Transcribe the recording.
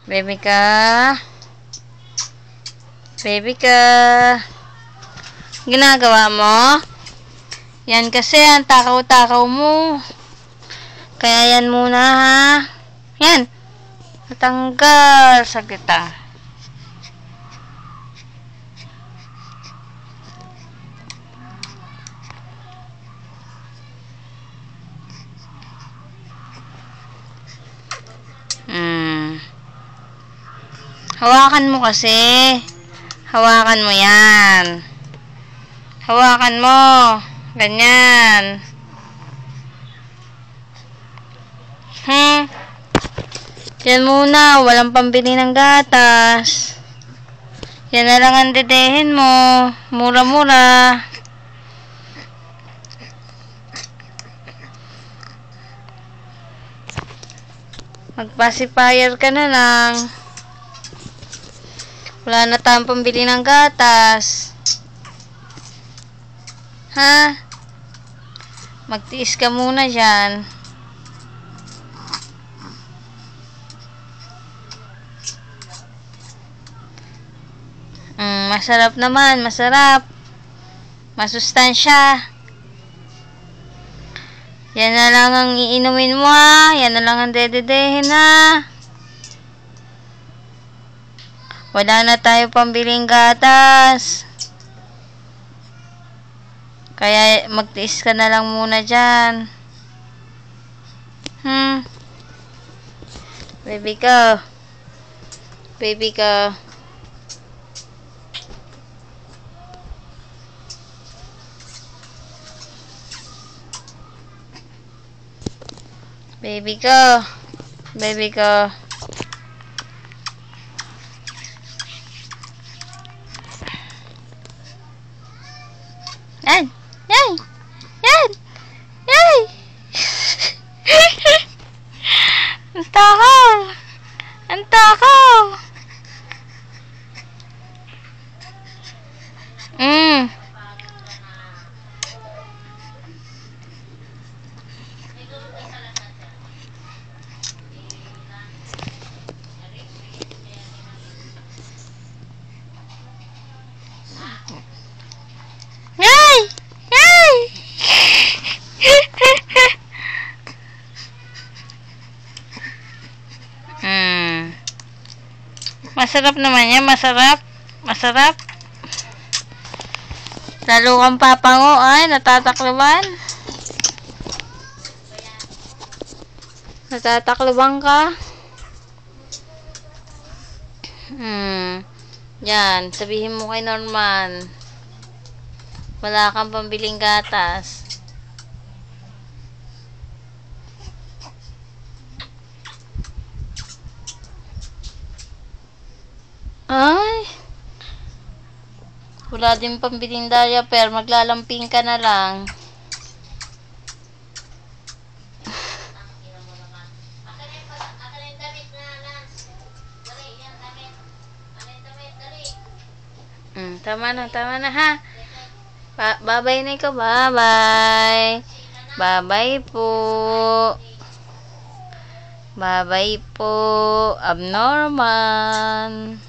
Baby ka. Baby ka. Ginagawa mo? Yan kasi, ang takaw-takaw mo. Kaya yan muna, ha? Yan. Natanggal. Saglit lang. Hawakan mo kasi. Hawakan mo yan. Hawakan mo. Ganyan. Yan muna. Walang pambili ng gatas. Yan na lang ang dedehin mo. Mura-mura. Mag-pacifier ka na lang. Wala na tayong pambili ng gatas. Ha? Magtiis ka muna dyan. Masarap naman. Masarap. Masustansya. Yan na lang ang iinumin mo, ha? Yan na lang ang dededehin, ha? Wala na tayo pambiling gatas. Kaya magtiis ka na lang muna dyan. Baby ka. Baby ka. Baby ka. Baby ka. Yan! Yan! Yan! Yan! Ang takaw! Ang takaw! Masarap naman yan. Masarap. Masarap. Lalo kang papango. Ay, natatakluban. Natatakluban ka. Yan. Sabihin mo kay Norman. Wala kang pambiling gatas. Ay, wala din pambiling diaper. Maglalamping ka na lang. Tama na ha. Bye-bye na ikaw. Bye-bye. Bye-bye po. Bye-bye po. Abnormal.